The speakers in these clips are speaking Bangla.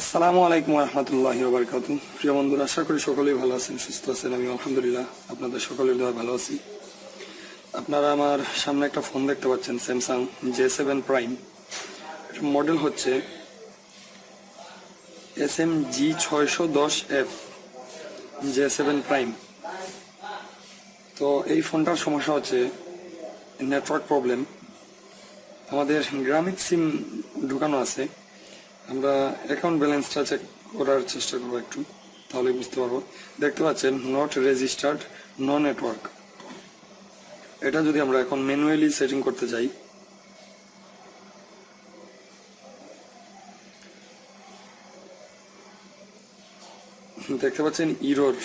আসসালামু আলাইকুম রহমতুল্লাহি ওয়া বারাকাতুহু। প্রিয় বন্ধুরা, আশা করি সকলেই ভালো আছেন, সুস্থ আছেন। আমি আলহামদুলিল্লাহ আপনাদের সকলের দোয়া ভালো আছি। আপনারা আমার সামনে একটা ফোন দেখতে পাচ্ছেন, স্যামসাং J7 প্রাইম। এটার মডেল হচ্ছে SMG610F J7 প্রাইম। তো এই ফোনটার সমস্যা হচ্ছে নেটওয়ার্ক প্রবলেম। আমাদের গ্রামীণ সিম ঢুকানো আছে, আমরা অ্যাকাউন্ট ব্যালেন্সটা চেক করার চেষ্টা করবো একটু, তাহলে বুঝতে পারবো। দেখতে পাচ্ছেন নট রেজিস্টার্ড, নো নেটওয়ার্ক। এটা যদি আমরা এখন ম্যানুয়ালি সেটিং করতে যাই, দেখতে পাচ্ছেন ইরর,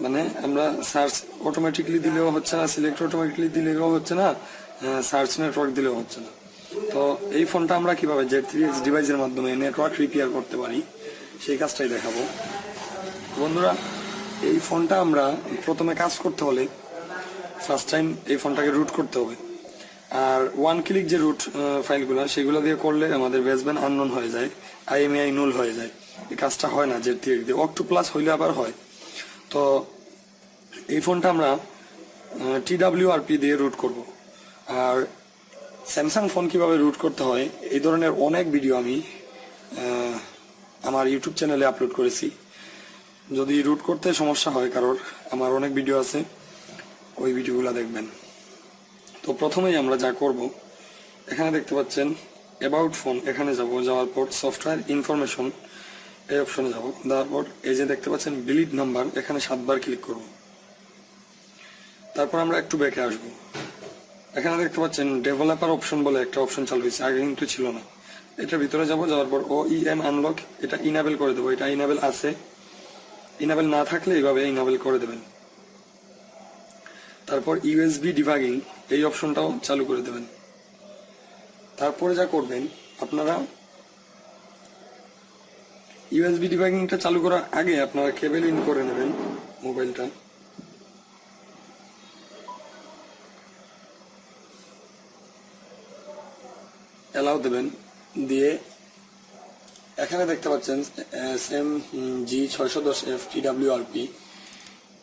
মানে আমরা সার্চ অটোমেটিকলি দিলেও হচ্ছে না, সিলেক্ট অটোমেটিকলি দিলেও হচ্ছে না, সার্চ নেটওয়ার্ক দিলেও হচ্ছে না। তো এই ফোনটা আমরা কিভাবে Z3X ডিভাইসের মাধ্যমে নেটওয়ার্ক রিপেয়ার করতে পারি সেই কাজটাই দেখাবো। বন্ধুরা, এই ফোনটা আমরা প্রথমে কাজ করতে হলে ফার্স্ট টাইম এই ফোনটাকে রুট করতে হবে। আর ওয়ান ক্লিক যে রুট ফাইলগুলো, সেগুলো দিয়ে করলে আমাদের বেসব্যান্ড আননোন হয়ে যায়, IMEI নুল হয়ে যায়। এই কাজটা হয় না Z3X দিয়ে, অক্টো+ হইলে আবার হয়। তো এই ফোনটা আমরা TWRP দিয়ে রুট করব। আর স্যামসাং ফোন কিভাবে রুট করতে হয় এই ধরনের অনেক ভিডিও আমি আমার ইউটিউব চ্যানেলে আপলোড করেছি। যদি রুট করতে সমস্যা হয় কারোর, আমার অনেক ভিডিও আছে, ওই ভিডিওগুলো দেখবেন। তো প্রথমেই আমরা যা করব, এখানে দেখতে পাচ্ছেন অ্যাবাউট ফোন, এখানে যাব, যাওয়ার পর সফটওয়্যার ইনফরমেশন এই অপশনে যাব। তারপর এই যে দেখতে পাচ্ছেন বিল্ড নাম্বার, এখানে 7 বার ক্লিক করব। তারপর আমরা একটু ব্যাকে আসবো। এখানে দেখতে পাচ্ছেন ডেভেলপার অপশন বলে একটা অপশন চালু হয়েছে, আগে কিন্তু ছিল না। এটার ভিতরে যাব, যাওয়ার পর OEM আনলক এটা ইনাবেল করে দেবো। এটা ইনাবেল আছে, ইনাবেল না থাকলে এইভাবে ইনাবেল করে দেবেন। তারপর USB ডিবাগিং এই অপশনটাও চালু করে দেবেন। তারপরে যা করবেন, আপনারা USB ডিবাগিংটা চালু করার আগে আপনারা কেবল ইন করে নেবেন মোবাইলটা। অ্যালাউ দেবেন, দিয়ে এখানে দেখতে পাচ্ছেন SMG610F TWRP।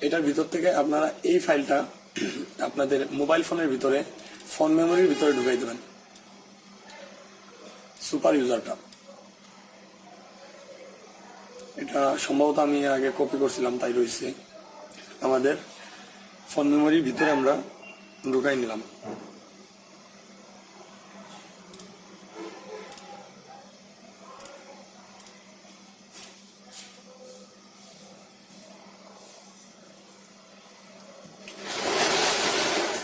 এটার ভিতর থেকে আপনারা এই ফাইলটা আপনাদের মোবাইল ফোনের ভিতরে, ফোন মেমোরির ভিতরে ঢুকাই দেবেন, সুপার ইউজারটা। এটা সম্ভবত আমি আগে কপি করছিলাম, তাই রয়েছে। আমাদের ফোন মেমোরির ভিতরে আমরা ঢুকাই নিলাম।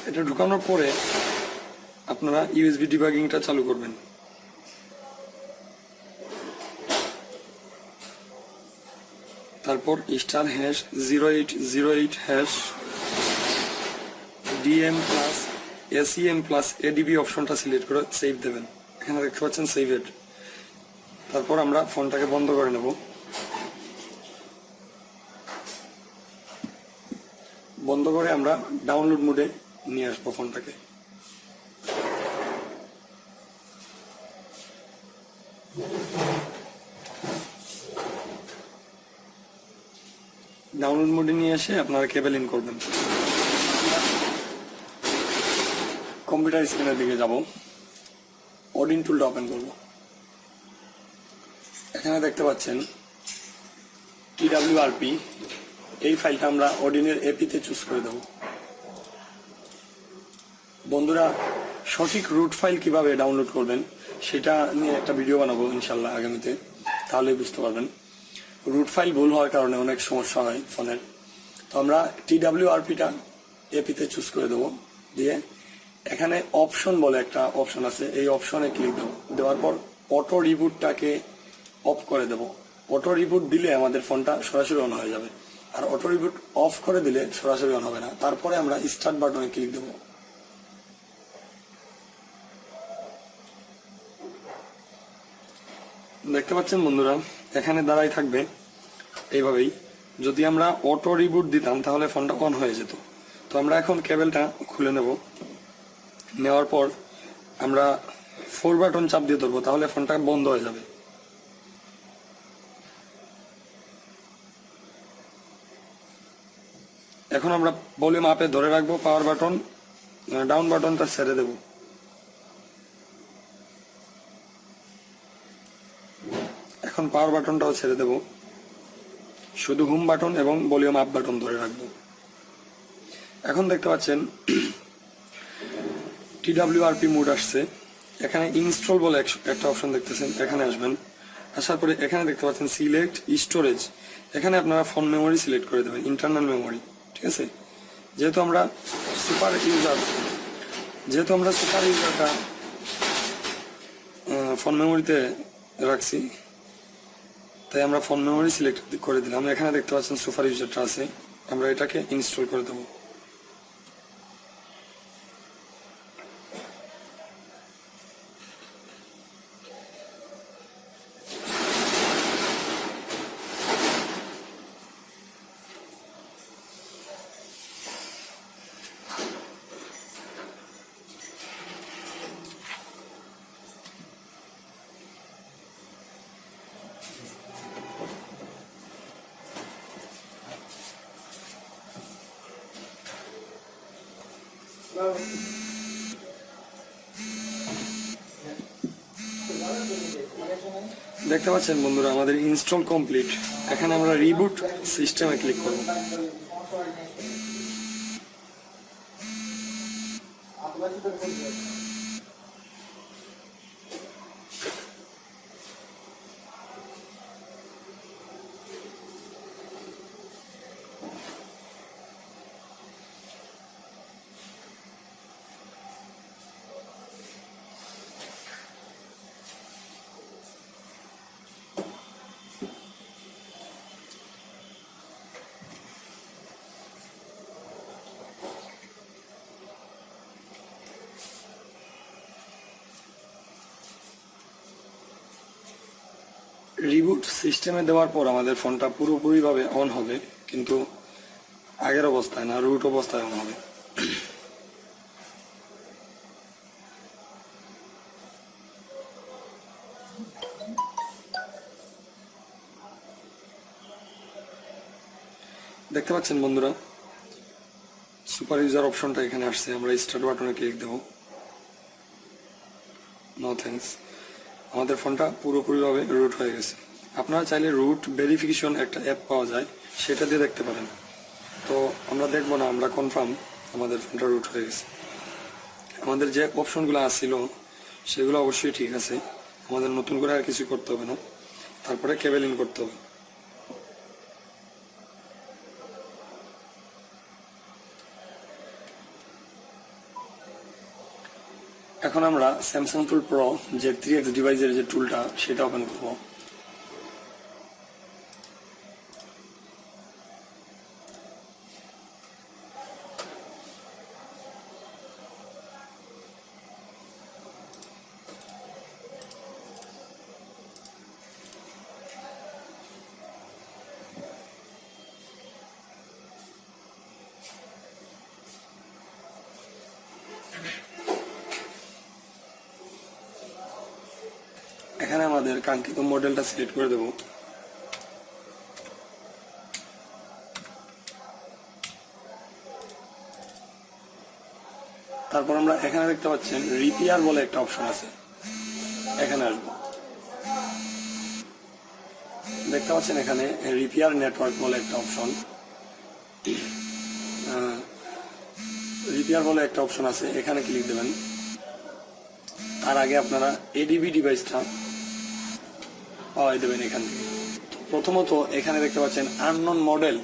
এটা ঢুকানোর পরে আপনারা USB ডিবাগিংটা চালু করবেন। তারপর *#0808# DM+SEM+ADB অপশনটা সিলেক্ট করে সেভ দেবেন। এখানে দেখতে পাচ্ছেন সেভ ইট। তারপর আমরা ফোনটাকে বন্ধ করে নেব। বন্ধ করে আমরা ডাউনলোড মোডে নিয়ে আসবো ফোনটাকে। ডাউনলোড মোডে নিয়ে এসে আপনারা কেবল ইন করবেন। কম্পিউটার স্ক্রিনের দিকে যাব, ওডিন টুলটা ওপেন করব। এখানে দেখতে পাচ্ছেন TWRP, এই ফাইলটা আমরা ওডিনের এপিতে চুজ করে দেব। বন্ধুরা, সঠিক রুট ফাইল কিভাবে ডাউনলোড করবেন সেটা নিয়ে একটা ভিডিও বানাবো ইনশাল্লাহ আগামীতে, তাহলে বুঝতে পারবেন। রুট ফাইল ভুল হওয়ার কারণে অনেক সমস্যা হয় ফোনের। তো আমরা TWRPটা এপিতে চুজ করে দেবো, দিয়ে এখানে অপশন বলে একটা অপশন আছে, এই অপশনে ক্লিক দেবো। দেওয়ার পর অটো রিবুটটাকে অফ করে দেব। অটো রিবুট দিলে আমাদের ফোনটা সরাসরি অন হয়ে যাবে, আর অটো রিবুট অফ করে দিলে সরাসরি অন হবে না। তারপরে আমরা স্টার্ট বাটনে ক্লিক দেবো। দেখতে পাচ্ছেন বন্ধুরা, এখানে দাঁড়াই থাকবে এইভাবেই। যদি আমরা অটো রিবুট দিতাম তাহলে ফোনটা অন হয়ে যেত। তো আমরা এখন কেবলটা খুলে নেব। নেওয়ার পর আমরা 4 বাটন চাপ দিয়ে ধরবো, তাহলে ফোনটা বন্ধ হয়ে যাবে। এখন আমরা ভলিউম আপে ধরে রাখবো, পাওয়ার বাটন ডাউন বাটনটা ছেড়ে দেব। এখন পাওয়ার বাটনটাও ছেড়ে দেব, শুধু হোম বাটন এবং ভলিউম আপ বাটন ধরে রাখবো। এখন দেখতে পাচ্ছেন TWRP মোড আসছে। এখানে ইনস্টল বলে একটা অপশন দেখতেছেন, এখানে আসবেন। আসার পরে এখানে দেখতে পাচ্ছেন সিলেক্ট স্টোরেজ, এখানে আপনারা ফোন মেমোরি সিলেক্ট করে দেবেন, ইন্টারনাল মেমোরি। ঠিক আছে, যেহেতু আমরা সুপার ইউজারটা ফোন মেমোরিতে রাখছি, তাই আমরা ফোন মেমোরি সিলেক্ট করে দিলাম। এখানে দেখতে পাচ্ছেন সুপার ইউজারটা আছে, আমরা এটাকে ইনস্টল করে দেবো। দেখতে পাচ্ছেন বন্ধুরা, আমাদের ইনস্টল কমপ্লিট। এখানে আমরা রিবুট সিস্টেমে ক্লিক করব। রিবুট সিস্টেমে দেওয়ার পর আমাদের ফোনটা পুরোপুরিভাবে অন হবে, কিন্তু আগের অবস্থায় না, রুট অবস্থায় অন হবে। দেখতে পাচ্ছেন বন্ধুরা, সুপার ইউজার অপশনটা এখানে আসছে। আমরা স্টার্ট বাটনে ক্লিক দেব। নো থ্যাঙ্কস, আমাদের ফোনটা পুরোপুরিভাবে রুট হয়ে গেছে। আপনারা চাইলে রুট ভেরিফিকেশন একটা অ্যাপ পাওয়া যায়, সেটা দিয়ে দেখতে পারেন। তো আমরা দেখবো না, আমরা কনফার্ম আমাদের ফোনটা রুট হয়ে গেছে। আমাদের যে অপশনগুলো আসছিল সেগুলো অবশ্যই ঠিক আছে, আমাদের নতুন করে আর কিছু করতে হবে না। তারপরে কেবল ইন করতে হবে। এখন আমরা স্যামসাং টুল প্রো Z3X ডিভাইসের যে টুলটা, সেটা ওপেন করব। এখানে আমাদের কাঙ্ক্ষিত মডেলটা সিলেক্ট করে দেব। তারপর আমরা এখানে দেখতে পাচ্ছেন রিপেয়ার বলে একটা অপশন আছে, এখানে আসবো। দেখতে পাচ্ছেন এখানে রিপেয়ার নেটওয়ার্ক বলে একটা অপশন, রিপেয়ার বলে একটা অপশন আছে, এখানে ক্লিক দেবেন। তার আগে আপনারা এডিবি ডিভাইসটা পাওয়াই দেবেন এখান থেকে। প্রথমত এখানে দেখতে পাচ্ছেন আননোন মডেল।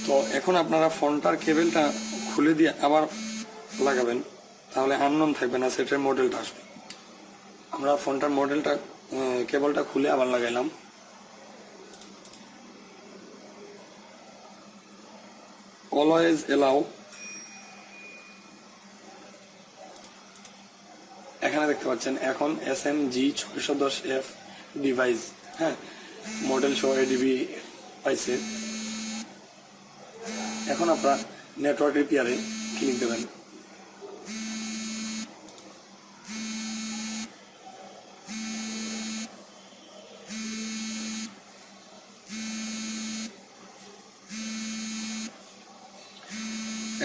তো এখন আপনারা ফোনটার কেবলটা খুলে দিয়ে আবার লাগাবেন, তাহলে আননোন থাকবে না, সেটার মডেলটা আসবে। আমরা ফোনটার মডেলটা কেবলটা খুলে আবার লাগাইলাম। অলওয়েজ এলাও, এখানে দেখতে পাচ্ছেন এখন SMG610F ডিভাইস, হ্যাঁ, মডেল সহ এডিবি পাইছে। এখন আপনারা নেটওয়ার্ক রিপেয়ারে ক্লিক দেবেন।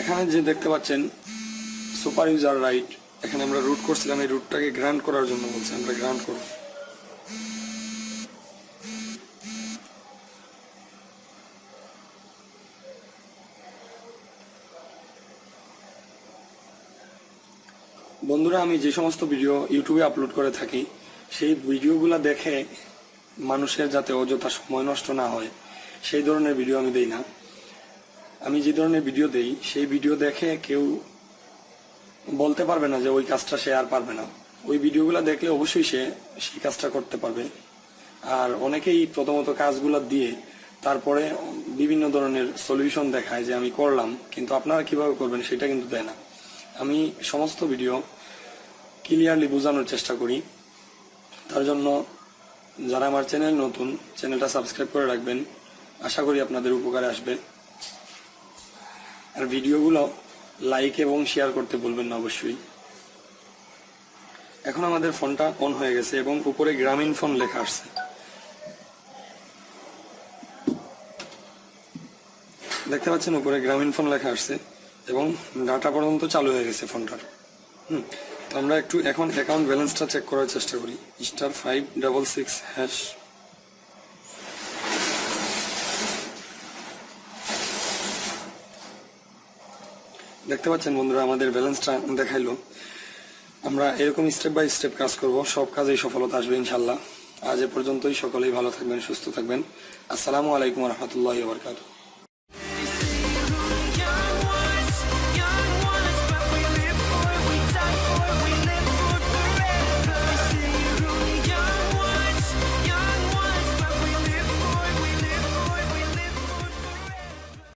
এখানে যে দেখতে পাচ্ছেন সুপার ইউজার রাইট, এখানে আমরা রুট করছিলাম, এই রুটটাকে গ্রান্ট করার জন্য বলছি, আমরা গ্রান্ট করব। বন্ধুরা, আমি যে সমস্ত ভিডিও ইউটিউবে আপলোড করে থাকি সেই ভিডিওগুলো দেখে মানুষের যাতে অযথা সময় নষ্ট না হয় সেই ধরনের ভিডিও আমি দেই না। আমি যে ধরনের ভিডিও দেই সেই ভিডিও দেখে কেউ বলতে পারবে না যে ওই কাজটা সে আর পারবে না। ওই ভিডিওগুলো দেখলে অবশ্যই সে সেই কাজটা করতে পারবে। আর অনেকেই প্রথমত কাজগুলো দিয়ে তারপরে বিভিন্ন ধরনের সলিউশন দেখায় যে আমি করলাম, কিন্তু আপনারা কিভাবে করবেন সেটা কিন্তু দেয় না। আমি সমস্ত ভিডিও ক্লিয়ারলি বোঝানোর চেষ্টা করি। তার জন্য যারা আমার চ্যানেল নতুন, চ্যানেলটা সাবস্ক্রাইব করে রাখবেন, আশা করি আপনাদের উপকারে আসবে। আর ভিডিওগুলো লাইক এবং শেয়ার করতে বলবেন না অবশ্যই। এখন আমাদের ফোনটা অন হয়ে গেছে এবং উপরে গ্রামীণ ফোন লেখা আসছে। দেখতে পাচ্ছেন উপরে গ্রামীণ ফোন লেখা আসছে এবং ডাটা পর্যন্ত চালু হয়ে গেছে ফোনটার। তো আমরা একটু এখন অ্যাকাউন্ট ব্যালেন্সটা চেক করার চেষ্টা করি। *566#। দেখতে পাচ্ছেন বন্ধুরা, আমাদের ব্যালেন্সটা দেখাইলো। আমরা এরকম স্টেপ বাই স্টেপ কাজ করব, সব কাজেই সফলতা আসবে ইনশাল্লাহ। আজ এ পর্যন্তই। সকলেই ভালো থাকবেন, সুস্থ থাকবেন। আসসালামু আলাইকুম ওয়া রাহমাতুল্লাহি ওয়া বারাকাতুহু।